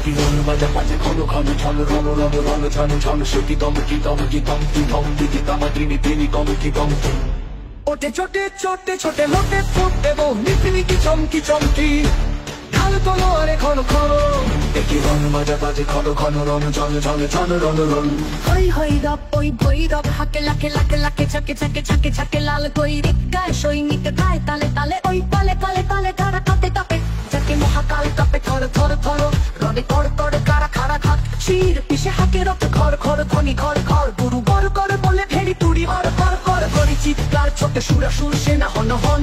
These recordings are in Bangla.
কি রং বাজা বাজে ঘন ঘন ঝন রণ রণ রণ ঝন ঝন সে দম কি দম কি দম কি দম দিদি তামা দিনি দিনি দম কি দম ওটে ছোটে ছোটে ছোটে লোটে ফুটে বো নিপিনি কি চমকি চমকি ঢাল তোলো আরে ঘন ঘন দেখি রং বাজা বাজে ঘন ঘন রণ ঝন ঝন ঝন রণ রণ হই হই রব ওই ভই রব হাকে লাকে লাকে লাকে ছাকে ছাকে ছাকে ছাকে লাল কই রিক্কায় সৈনিক গায় তালে তালে ওই পালে পালে পালে তারা কাপে কাপে যাকে মহাকাল কাপে থর থর থর রডে কর কর কারা খারা খাত শির পিছে হাকে রক্ত ঘর ঘর ধনি ঘর ঘর গুরু বর কর বলে ফেরি তুড়ি হর কর কর করি চিৎকার ছোটে সুরা সুর সেনা হন হন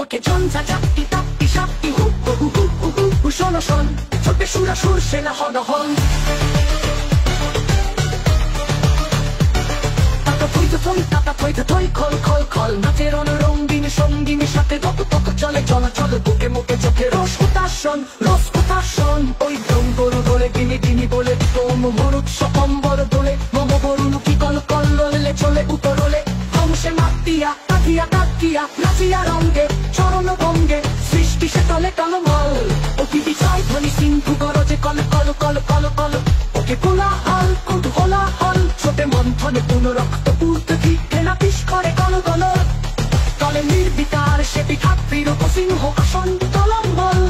ওকে ঝঞ্ঝা চাপটি তাপটি সাপটি হু হু হু হু হু হু শোন শোন ছোটে সুরা সুর সেনা হন হন খল খল খল নাচের রঙিন সঙ্গিনীর সাথে তত তত চলে চলাচল বুকে মুখে চোখে রস উতাসন ওই দম গরু ধরে দিনি দিনি বলে তোম মরুৎ সকম্বর দোলে মম বরুণ কি কল কল ললে চলে উতরলে হংসে মাতিয়া কাটিয়া কাটিয়া নাচিয়া রঙ্গে চরণ ভঙ্গে সৃষ্টি সে তলে টলমল অতি বিষয় ধ্বনি সিন্ধু গরজে কল কল কল কল কল ওকে কোলাহল কুতূহলাহল ছোটে মন্থনে পুনরক্ত পূর্তি ঘেনা পিস করে কল কল তলে নির্বিকার সে পিঠাত্রীর সিংহ আসন তলম্বল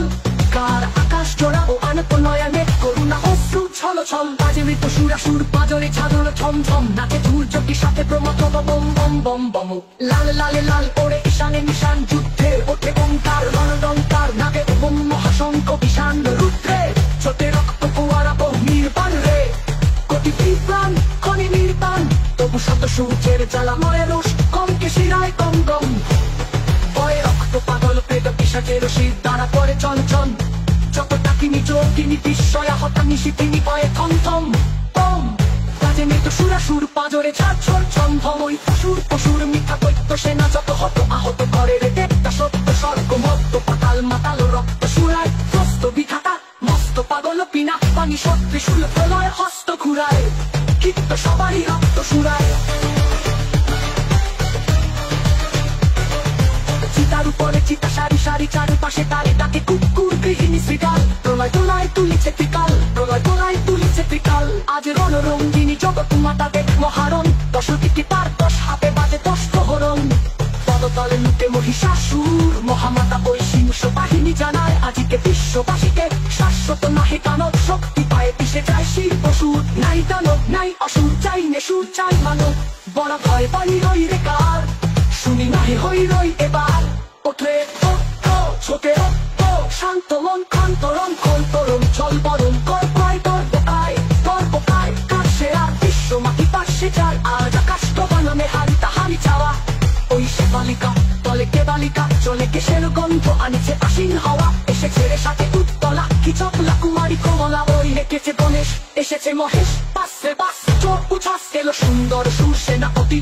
কার আকাশ জোড়া ও আনত নয়নে করুণা অশ্রু ছল ছল বাজে মৃত সুরাসুর পাজরে ছাদর ছম ছম নাচে ধূর্যটির সাথে প্রমথ বম বম বম বম লাল লালে লাল ওরে ঈশানে নিশান যুদ্ধে ওঠে ওঙ্কার রণডঙ্কার নাগে ওম মহাশঙ্খ ঈশান রুদ্রে ছোটে রক্ত কুয়ারা বহু নির্বাণ রে কোটি বিপ্রাণ খনি নির্বাণ তবু শত সূর্যের জ্বালা ময় রোষ কমকে শিরায় কম গম ভয়ে রক্ত পাগল পেট পিশাচের শির দ্বারা করে চঞ্চন যত টাকিনি যোগিনী বিস্ময়া হতানি শিখিনি পায়ে থম থম তম কাজে মৃত সুরাসুর পাজরে ঝাড়ঝড় ছমধম ওই পশুর মিথ্যা দৈত্য সেনা যত হত আহত করে রে দেবতা সত্য স্বর্গ মত্ত পাতাল মাতাল রক্ত সুরায় ত্রস্ত বিধাতা মস্ত পাগল পিনা পানি সত্রে শুল প্রলয় হস্ত ঘুরায় কীর্ত সবারই রক্ত সুরায় চিতার উপরে চিতা সারি সারি চারপাশে তারে ডাকে কুকুর গৃহিণী শ্রীকাল প্রলয় তোলায় তুলিছে ত্রিকাল প্রলয় তোলায় তুলিছে ত্রিকাল আজ রণরঙ্গিনী জগৎ মাতা দেখ মহারণ 10টি তার 10 হাতে বাজে 10 প্রহরণ পদতলে লুটে মহিষাসুর মহামাতা ওই সিংহ বাহিনী জানায় আজিকে বিশ্ববাসীকে শাশ্বত নাহি কানক শক্তি পায়ে পিছে যায় শির পশুর নাই দানব নাই অসুর চাই নেশুর চাই মানব বড় ভয় পানি রই রে কার শুনি নাহি হই রই এবার ওঠে ছোটে শান্ত মন খান্তরণ খন্তরণ চল বরণ কর প্রায় তোর বোকায় কাছে আর বিশ্ব মাটি পাশে যার আজ আকাশ তো বানামে হারি তাহারি চাওয়া ওই সে বালিকা তলে কে বালিকা চলে কেশের গন্ধ আনিছে আশীন হাওয়া এসেছে রে সাথে উত্তলা কি চকলা কুমারী কমলা ওই রেখেছে গণেশ এসেছে মহেশ পাশে বাস চোর উচ্ছ্বাস এলো সুন্দর সুরসেনাপতি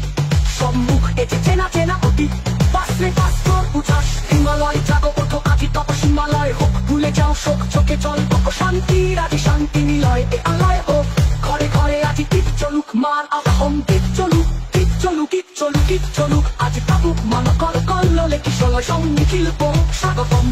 সম্মুখ এসে চেনা চেনা অতি পাশে পাশ চোর উচ্ছ্বাস হিমালয় জাগো ওঠো আজি তপ হিমালয় হোক ভুলে যাও শোক চোখে চল শান্তি রাজি শান্তি নিলয় এ আলয় হোক ঘরে ঘরে আজি তীর চলুক মার আবাহন তীর চলুক চলুক আজ কাবুক মান কল কল ললে কিশলয় সঙ্গী শিল্প স্বাগতম